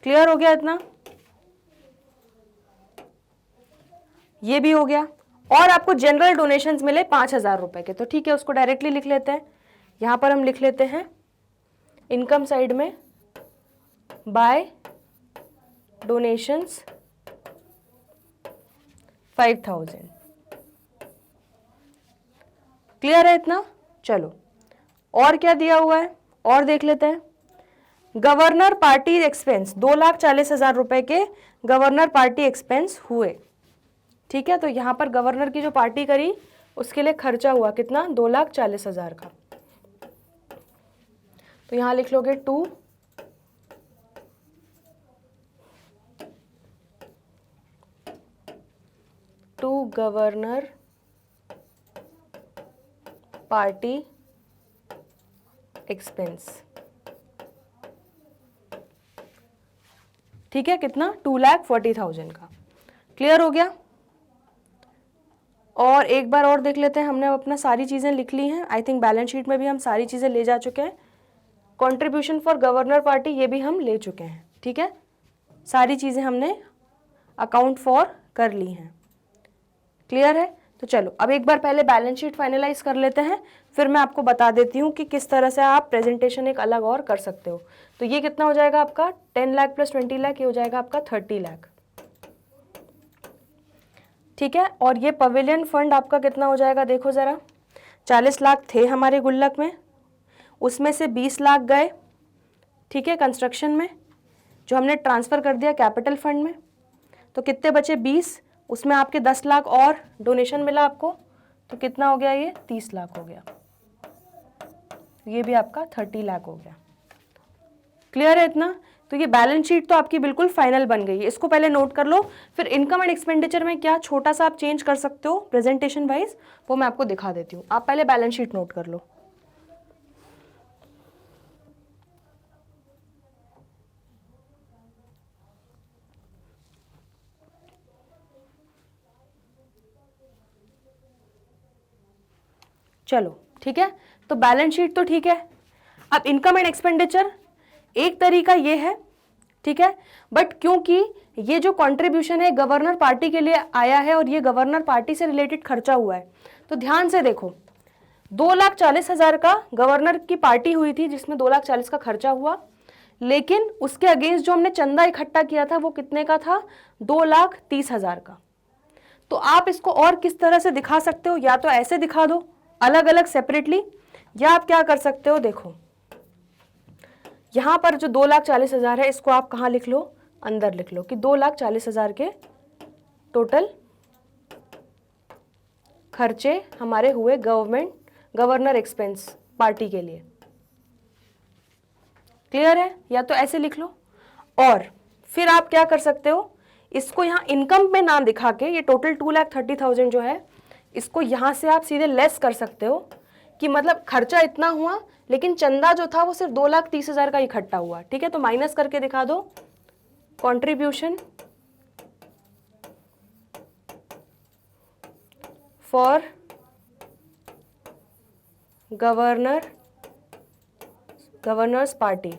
क्लियर हो गया इतना? ये भी हो गया। और आपको जनरल डोनेशंस मिले 5,000 रुपए के, तो ठीक है उसको डायरेक्टली लिख लेते हैं। यहां पर हम लिख लेते हैं इनकम साइड में बाय डोनेशंस 5,000। क्लियर है इतना? चलो और क्या दिया हुआ है और देख लेते हैं। गवर्नर पार्टी एक्सपेंस 2,40,000 रुपए के गवर्नर पार्टी एक्सपेंस हुए। ठीक है, तो यहां पर गवर्नर की जो पार्टी करी उसके लिए खर्चा हुआ कितना, 2,40,000 का। तो यहां लिख लोगे टू गवर्नर पार्टी एक्सपेंस। ठीक है, कितना? 2,40,000 का। क्लियर हो गया? और एक बार और देख लेते हैं, हमने अपना सारी चीज़ें लिख ली हैं। आई थिंक बैलेंस शीट में भी हम सारी चीज़ें ले जा चुके हैं। कंट्रीब्यूशन फॉर गवर्नर पार्टी ये भी हम ले चुके हैं। ठीक है, सारी चीज़ें हमने अकाउंट फॉर कर ली हैं। क्लियर है? तो चलो अब एक बार पहले बैलेंस शीट फाइनलाइज कर लेते हैं, फिर मैं आपको बता देती हूँ कि किस तरह से आप प्रेजेंटेशन एक अलग और कर सकते हो। तो ये कितना हो जाएगा आपका? 10 लाख प्लस 20 लाख, ये हो जाएगा आपका 30 लाख। ठीक है, और ये पवेलियन फंड आपका कितना हो जाएगा? देखो ज़रा, 40 लाख थे हमारे गुल्लक में, उसमें से 20 लाख गए, ठीक है, कंस्ट्रक्शन में, जो हमने ट्रांसफ़र कर दिया कैपिटल फंड में। तो कितने बचे? 20, उसमें आपके 10 लाख और डोनेशन मिला आपको, तो कितना हो गया? ये 30 लाख हो गया। ये भी आपका 30 लाख हो गया। क्लियर है इतना? तो ये बैलेंस शीट तो आपकी बिल्कुल फाइनल बन गई है। इसको पहले नोट कर लो, फिर इनकम एंड एक्सपेंडिचर में क्या छोटा सा आप चेंज कर सकते हो प्रेजेंटेशन वाइज, वो मैं आपको दिखा देती हूँ। आप पहले बैलेंस शीट नोट कर लो। चलो ठीक है, तो बैलेंस शीट तो ठीक है। अब इनकम एंड एक्सपेंडिचर एक तरीका ये है, ठीक है, बट क्योंकि ये जो कंट्रीब्यूशन है गवर्नर पार्टी के लिए आया है और ये गवर्नर पार्टी से रिलेटेड खर्चा हुआ है, तो ध्यान से देखो, 2,40,000 का गवर्नर की पार्टी हुई थी जिसमें 2,40,000 का खर्चा हुआ, लेकिन उसके अगेंस्ट जो हमने चंदा इकट्ठा किया था वो कितने का था? 2,30,000 का। तो आप इसको और किस तरह से दिखा सकते हो? या तो ऐसे दिखा दो अलग अलग सेपरेटली, या आप क्या कर सकते हो, देखो यहां पर जो 2,40,000 है इसको आप कहां लिख लो? अंदर लिख लो कि 2,40,000 के टोटल खर्चे हमारे हुए गवर्नर एक्सपेंस पार्टी के लिए। क्लियर है? या तो ऐसे लिख लो, और फिर आप क्या कर सकते हो, इसको यहाँ इनकम में ना दिखा के, ये टोटल 2,30,000 जो है इसको यहाँ से आप सीधे लेस कर सकते हो कि मतलब खर्चा इतना हुआ लेकिन चंदा जो था वो सिर्फ 2,30,000 का इकट्ठा हुआ। ठीक है, तो माइनस करके दिखा दो, कंट्रीब्यूशन फॉर गवर्नर्स पार्टी।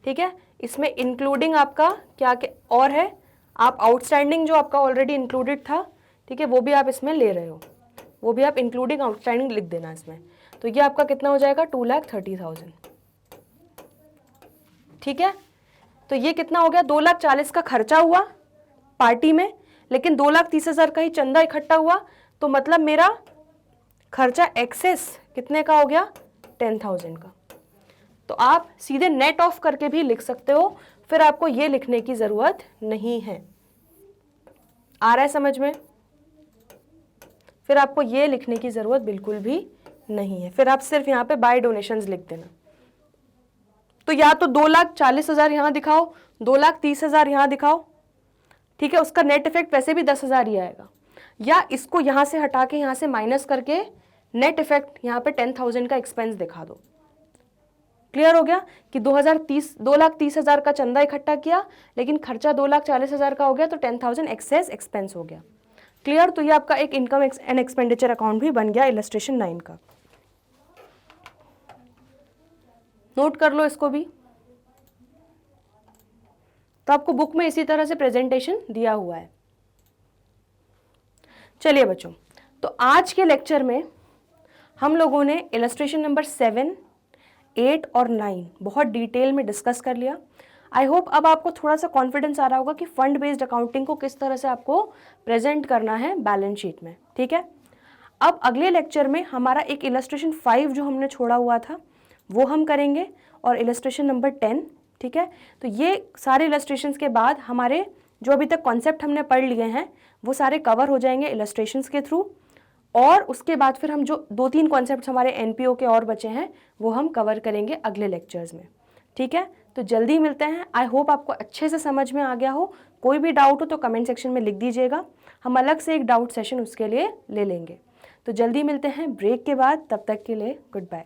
ठीक है, इसमें इंक्लूडिंग आपका क्या क्या और है, आप आउटस्टैंडिंग जो आपका ऑलरेडी इंक्लूडेड था, ठीक है, वो भी आप इसमें ले रहे हो, वो भी आप इंक्लूडिंग आउटस्टैंडिंग लिख देना इसमें। तो ये आपका कितना हो जाएगा? 2,30,000। ठीक है, तो ये कितना हो गया? 2,40,000 का खर्चा हुआ पार्टी में, लेकिन 2,30,000 का ही चंदा इकट्ठा हुआ, तो मतलब मेरा खर्चा एक्सेस कितने का हो गया? 10,000 का। तो आप सीधे नेट ऑफ करके भी लिख सकते हो, फिर आपको ये लिखने की जरूरत नहीं है। आ रहा है समझ में? फिर आपको ये लिखने की जरूरत बिल्कुल भी नहीं है, फिर आप सिर्फ यहाँ पे बाय डोनेशंस लिख देना। तो या तो 2,40,000 यहाँ दिखाओ, 2,30,000 यहाँ दिखाओ, ठीक है, उसका नेट इफेक्ट वैसे भी 10,000 ही आएगा, या इसको यहाँ से हटा के यहाँ से माइनस करके नेट इफेक्ट यहाँ पे 10,000 का एक्सपेंस दिखा दो। क्लियर हो गया कि 2,30,000 का चंदा इकट्ठा किया लेकिन खर्चा 2,40,000 का हो गया, तो 10,000 एक्सेस एक्सपेंस हो गया। क्लियर? तो ये आपका एक इनकम एंड एक्सपेंडिचर अकाउंट भी बन गया इलस्ट्रेशन 9 का। नोट कर लो इसको भी। तो आपको बुक में इसी तरह से प्रेजेंटेशन दिया हुआ है। चलिए बच्चों, तो आज के लेक्चर में हम लोगों ने इलस्ट्रेशन नंबर 7, 8 और 9 बहुत डिटेल में डिस्कस कर लिया। आई होप अब आपको थोड़ा सा कॉन्फिडेंस आ रहा होगा कि फंड बेस्ड अकाउंटिंग को किस तरह से आपको प्रेजेंट करना है बैलेंस शीट में। ठीक है, अब अगले लेक्चर में हमारा एक इलस्ट्रेशन 5 जो हमने छोड़ा हुआ था वो हम करेंगे, और इलस्ट्रेशन नंबर 10। ठीक है, तो ये सारे इलस्ट्रेशंस के बाद हमारे जो अभी तक कॉन्सेप्ट हमने पढ़ लिए हैं वो सारे कवर हो जाएंगे इलस्ट्रेशंस के थ्रू, और उसके बाद फिर हम जो 2-3 कॉन्सेप्ट्स हमारे एनपीओ के और बचे हैं वो हम कवर करेंगे अगले लेक्चर्स में। ठीक है, तो जल्दी मिलते हैं। आई होप आपको अच्छे से समझ में आ गया हो। कोई भी डाउट हो तो कमेंट सेक्शन में लिख दीजिएगा, हम अलग से एक डाउट सेशन उसके लिए ले लेंगे। तो जल्दी मिलते हैं ब्रेक के बाद, तब तक के लिए गुड बाय।